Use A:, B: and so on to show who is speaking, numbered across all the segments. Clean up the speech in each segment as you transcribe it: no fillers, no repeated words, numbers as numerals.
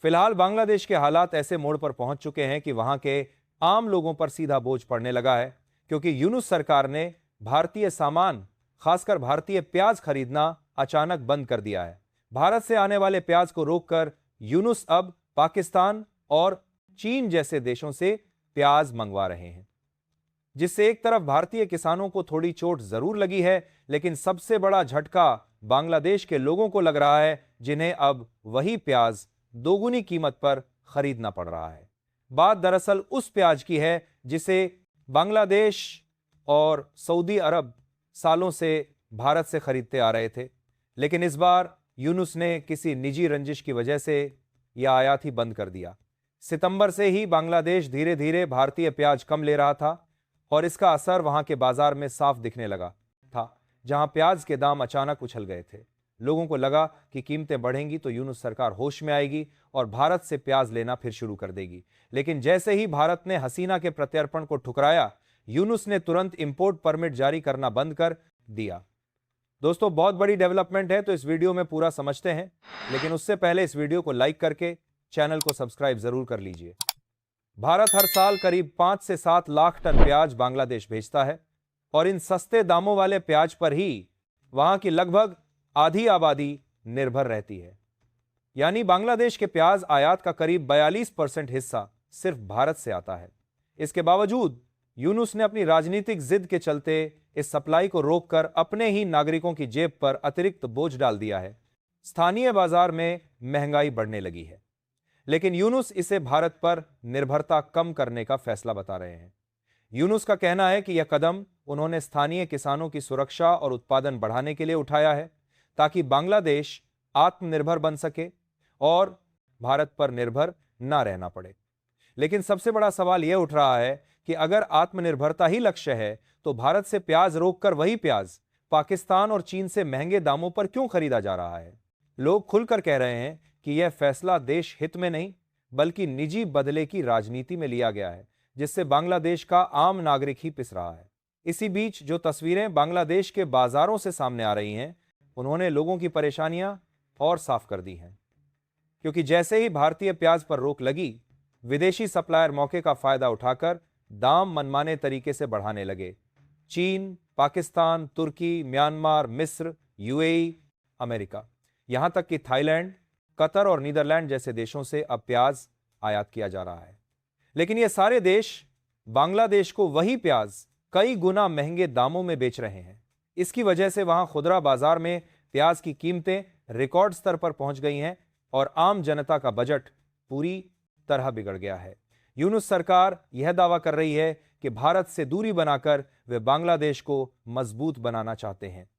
A: फिलहाल बांग्लादेश के हालात ऐसे मोड़ पर पहुंच चुके हैं कि वहां के आम लोगों पर सीधा बोझ पड़ने लगा है, क्योंकि यूनुस सरकार ने भारतीय सामान, खासकर भारतीय प्याज खरीदना अचानक बंद कर दिया है। भारत से आने वाले प्याज को रोककर यूनुस अब पाकिस्तान और चीन जैसे देशों से प्याज मंगवा रहे हैं, जिससे एक तरफ भारतीय किसानों को थोड़ी चोट जरूर लगी है, लेकिन सबसे बड़ा झटका बांग्लादेश के लोगों को लग रहा है, जिन्हें अब वही प्याज दोगुनी कीमत पर खरीदना पड़ रहा है। बात दरअसल उस प्याज की है जिसे बांग्लादेश और सऊदी अरब सालों से भारत से खरीदते आ रहे थे, लेकिन इस बार यूनुस ने किसी निजी रंजिश की वजह से यह आयात ही बंद कर दिया। सितंबर से ही बांग्लादेश धीरे धीरे भारतीय प्याज कम ले रहा था और इसका असर वहां के बाजार में साफ दिखने लगा था, जहां प्याज के दाम अचानक उछल गए थे। लोगों को लगा कि कीमतें बढ़ेंगी तो यूनुस सरकार होश में आएगी और भारत से प्याज लेना फिर शुरू कर देगी। लेकिन जैसे ही भारत ने हसीना के प्रत्यर्पण को ठुकराया, यूनुस ने तुरंत इंपोर्ट परमिट जारी करना बंद कर दिया। दोस्तों, बहुत बड़ी डेवलपमेंट है, तो इस वीडियो में पूरा समझते हैं, लेकिन उससे पहले इस वीडियो को लाइक करके चैनल को सब्सक्राइब जरूर कर लीजिए। भारत हर साल करीब 5 से 7 लाख टन प्याज बांग्लादेश भेजता है और इन सस्ते दामों वाले प्याज पर ही वहां की लगभग आधी आबादी निर्भर रहती है। यानी बांग्लादेश के प्याज आयात का करीब 42% हिस्सा सिर्फ भारत से आता है। इसके बावजूद यूनुस ने अपनी राजनीतिक जिद के चलते इस सप्लाई को रोककर अपने ही नागरिकों की जेब पर अतिरिक्त बोझ डाल दिया है। स्थानीय बाजार में महंगाई बढ़ने लगी है, लेकिन यूनुस इसे भारत पर निर्भरता कम करने का फैसला बता रहे हैं। यूनुस का कहना है कि यह कदम उन्होंने स्थानीय किसानों की सुरक्षा और उत्पादन बढ़ाने के लिए उठाया है, ताकि बांग्लादेश आत्मनिर्भर बन सके और भारत पर निर्भर ना रहना पड़े। लेकिन सबसे बड़ा सवाल यह उठ रहा है कि अगर आत्मनिर्भरता ही लक्ष्य है, तो भारत से प्याज रोककर वही प्याज पाकिस्तान और चीन से महंगे दामों पर क्यों खरीदा जा रहा है? लोग खुलकर कह रहे हैं कि यह फैसला देश हित में नहीं, बल्कि निजी बदले की राजनीति में लिया गया है, जिससे बांग्लादेश का आम नागरिक ही पिस रहा है। इसी बीच जो तस्वीरें बांग्लादेश के बाजारों से सामने आ रही हैं, उन्होंने लोगों की परेशानियां और साफ कर दी हैं, क्योंकि जैसे ही भारतीय प्याज पर रोक लगी, विदेशी सप्लायर मौके का फायदा उठाकर दाम मनमाने तरीके से बढ़ाने लगे। चीन, पाकिस्तान, तुर्की, म्यांमार, मिस्र, यूएई, अमेरिका, यहां तक कि थाईलैंड, कतर और नीदरलैंड जैसे देशों से अब प्याज आयात किया जा रहा है। लेकिन ये सारे देश बांग्लादेश को वही प्याज कई गुना महंगे दामों में बेच रहे हैं। इसकी वजह से वहां खुदरा बाजार में प्याज की कीमतें रिकॉर्ड स्तर पर पहुंच गई हैं और आम जनता का बजट पूरी तरह बिगड़ गया है। यूनुस सरकार यह दावा कर रही है कि भारत से दूरी बनाकर वे बांग्लादेश को मजबूत बनाना चाहते हैं,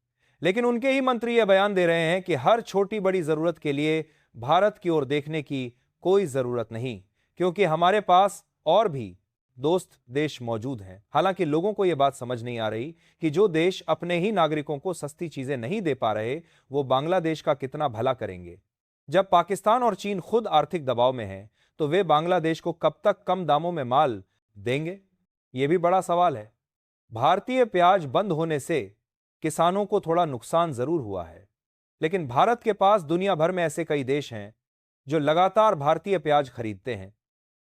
A: लेकिन उनके ही मंत्री यह बयान दे रहे हैं कि हर छोटी बड़ी जरूरत के लिए भारत की ओर देखने की कोई जरूरत नहीं, क्योंकि हमारे पास और भी दोस्त देश मौजूद हैं। हालांकि लोगों को यह बात समझ नहीं आ रही कि जो देश अपने ही नागरिकों को सस्ती चीजें नहीं दे पा रहे, वो बांग्लादेश का कितना भला करेंगे। जब पाकिस्तान और चीन खुद आर्थिक दबाव में हैं, तो वे बांग्लादेश को कब तक कम दामों में माल देंगे? यह भी बड़ा सवाल है। भारतीय प्याज बंद होने से किसानों को थोड़ा नुकसान जरूर हुआ है, लेकिन भारत के पास दुनिया भर में ऐसे कई देश हैं जो लगातार भारतीय प्याज खरीदते हैं,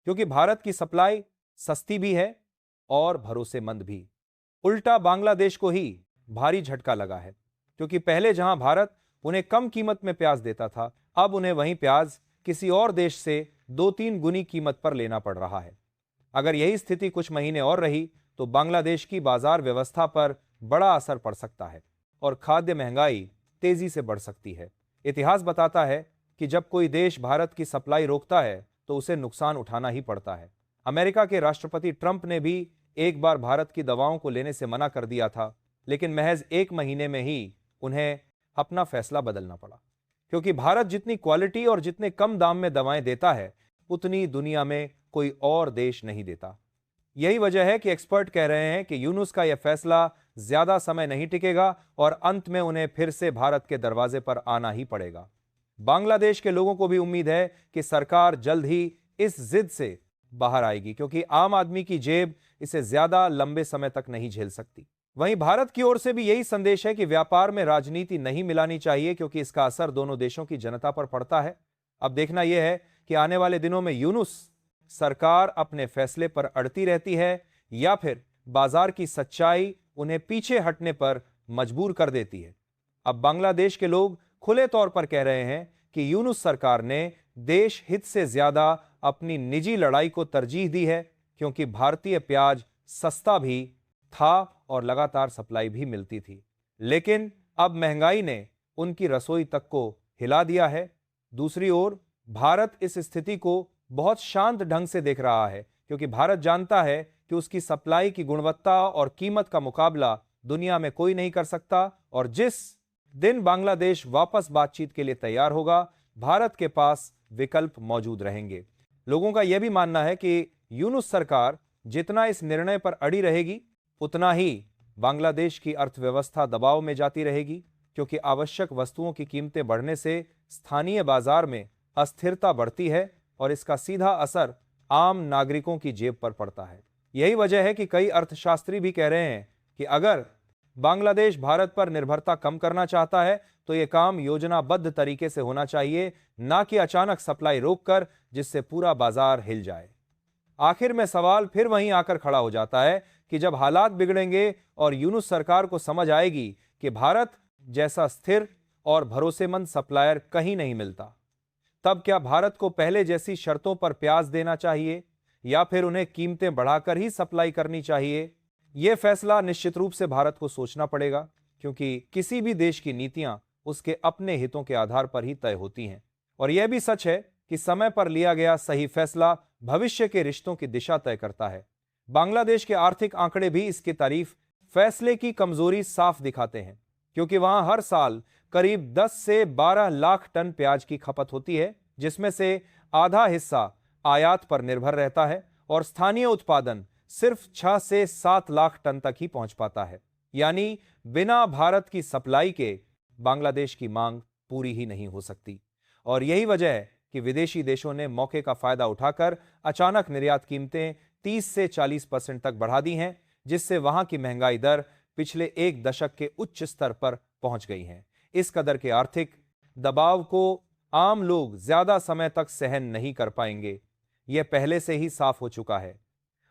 A: क्योंकि भारत की सप्लाई सस्ती भी है और भरोसेमंद भी। उल्टा बांग्लादेश को ही भारी झटका लगा है, क्योंकि पहले जहां भारत उन्हें कम कीमत में प्याज देता था, अब उन्हें वही प्याज किसी और देश से 2-3 गुनी कीमत पर लेना पड़ रहा है। अगर यही स्थिति कुछ महीने और रही तो बांग्लादेश की बाजार व्यवस्था पर बड़ा असर पड़ सकता है और खाद्य महंगाई तेजी से बढ़ सकती है। इतिहास बताता है कि जब कोई देश भारत की सप्लाई रोकता है तो उसे नुकसान उठाना ही पड़ता है। अमेरिका के राष्ट्रपति ट्रंप ने भी एक बार भारत की दवाओं को लेने से मना कर दिया था, लेकिन महज 1 महीने में ही उन्हें अपना फैसला बदलना पड़ा, क्योंकि भारत जितनी क्वालिटी और जितने कम दाम में दवाएं देता है, उतनी दुनिया में कोई और देश नहीं देता। यही वजह है कि एक्सपर्ट कह रहे हैं कि यूनुस का यह फैसला ज्यादा समय नहीं टिकेगा और अंत में उन्हें फिर से भारत के दरवाजे पर आना ही पड़ेगा। बांग्लादेश के लोगों को भी उम्मीद है कि सरकार जल्द ही इस जिद से बाहर आएगी, क्योंकि आम आदमी की जेब इसे ज्यादा लंबे समय तक नहीं झेल सकती। वहीं भारत की ओर से भी यही संदेश है कि व्यापार में राजनीति नहीं मिलानी चाहिए, क्योंकि इसका असर दोनों देशों की जनता पर पड़ता है। अब देखना यह है कि आने वाले दिनों में यूनुस सरकार अपने फैसले पर अड़ती रहती है या फिर बाजार की सच्चाई उन्हें पीछे हटने पर मजबूर कर देती है। अब बांग्लादेश के लोग खुले तौर पर कह रहे हैं कि यूनुस सरकार ने देश हित से ज्यादा अपनी निजी लड़ाई को तरजीह दी है, क्योंकि भारतीय प्याज सस्ता भी था और लगातार सप्लाई भी मिलती थी। लेकिन अब महंगाई ने उनकी रसोई तक को हिला दिया है। दूसरी ओर भारत इस स्थिति को बहुत शांत ढंग से देख रहा है, क्योंकि भारत जानता है कि उसकी सप्लाई की गुणवत्ता और कीमत का मुकाबला दुनिया में कोई नहीं कर सकता, और जिस दिन बांग्लादेश वापस बातचीत के लिए तैयार होगा, भारत के पास विकल्प मौजूद रहेंगे। लोगों का यह भी मानना है कि यूनुस सरकार जितना इस निर्णय पर अड़ी रहेगी, उतना ही बांग्लादेश की अर्थव्यवस्था दबाव में जाती रहेगी, क्योंकि आवश्यक वस्तुओं की कीमतें बढ़ने से स्थानीय बाजार में अस्थिरता बढ़ती है और इसका सीधा असर आम नागरिकों की जेब पर पड़ता है। यही वजह है कि कई अर्थशास्त्री भी कह रहे हैं कि अगर बांग्लादेश भारत पर निर्भरता कम करना चाहता है तो यह काम योजनाबद्ध तरीके से होना चाहिए, ना कि अचानक सप्लाई रोककर, जिससे पूरा बाजार हिल जाए। आखिर में सवाल फिर वहीं आकर खड़ा हो जाता है कि जब हालात बिगड़ेंगे और यूनुस सरकार को समझ आएगी कि भारत जैसा स्थिर और भरोसेमंद सप्लायर कहीं नहीं मिलता, तब क्या भारत को पहले जैसी शर्तों पर प्याज देना चाहिए या फिर उन्हें कीमतें बढ़ाकर ही सप्लाई करनी चाहिए? यह फैसला निश्चित रूप से भारत को सोचना पड़ेगा, क्योंकि किसी भी देश की नीतियां उसके अपने हितों के आधार पर ही तय होती हैं। और यह भी सच है कि समय पर लिया गया सही फैसला भविष्य के रिश्तों की दिशा तय करता है। बांग्लादेश के आर्थिक आंकड़े भी इसकी तारीफ फैसले की कमजोरी साफ दिखाते हैं, क्योंकि वहां हर साल करीब 10 से 12 लाख टन प्याज की खपत होती है, जिसमें से आधा हिस्सा आयात पर निर्भर रहता है और स्थानीय उत्पादन सिर्फ 6 से 7 लाख टन तक ही पहुंच पाता है। यानी बिना भारत की सप्लाई के बांग्लादेश की मांग पूरी ही नहीं हो सकती। और यही वजह है कि विदेशी देशों ने मौके का फायदा उठाकर अचानक निर्यात कीमतें 30 से 40% तक बढ़ा दी हैं, जिससे वहां की महंगाई दर पिछले एक दशक के उच्च स्तर पर पहुंच गई है। इस कदर के आर्थिक दबाव को आम लोग ज्यादा समय तक सहन नहीं कर पाएंगे, यह पहले से ही साफ हो चुका है।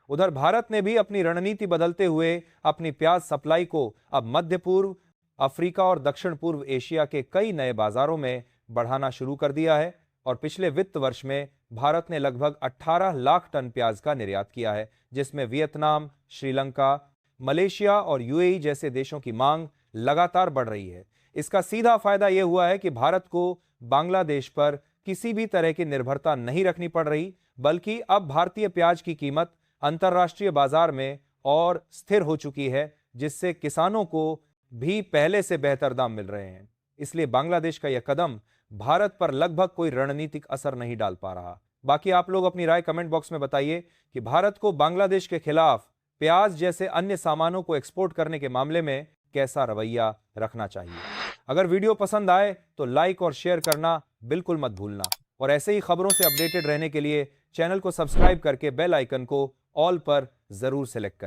A: उधर भारत ने भी अपनी रणनीति बदलते हुए अपनी प्याज सप्लाई को अब मध्य पूर्व, अफ्रीका और दक्षिण पूर्व एशिया के कई नए बाजारों में बढ़ाना शुरू कर दिया है। और पिछले वित्त वर्ष में भारत ने लगभग 18 लाख टन प्याज का निर्यात किया है, जिसमें वियतनाम, श्रीलंका, मलेशिया और यूएई जैसे देशों की मांग लगातार बढ़ रही है। इसका सीधा फायदा यह हुआ है कि भारत को बांग्लादेश पर किसी भी तरह की निर्भरता नहीं रखनी पड़ रही, बल्कि अब भारतीय प्याज की कीमत अंतर्राष्ट्रीय बाजार में और स्थिर हो चुकी है, जिससे किसानों को भी पहले से बेहतर दाम मिल रहे हैं। इसलिए बांग्लादेश का यह कदम भारत पर लगभग कोई रणनीतिक असर नहीं डाल पा रहा। बाकी आप लोग अपनी राय कमेंट बॉक्स में बताइए कि भारत को बांग्लादेश के खिलाफ प्याज जैसे अन्य सामानों को एक्सपोर्ट करने के मामले में कैसा रवैया रखना चाहिए। अगर वीडियो पसंद आए तो लाइक और शेयर करना बिल्कुल मत भूलना, और ऐसे ही खबरों से अपडेटेड रहने के लिए चैनल को सब्सक्राइब करके बेल आइकन को ऑल पर जरूर सेलेक्ट करें।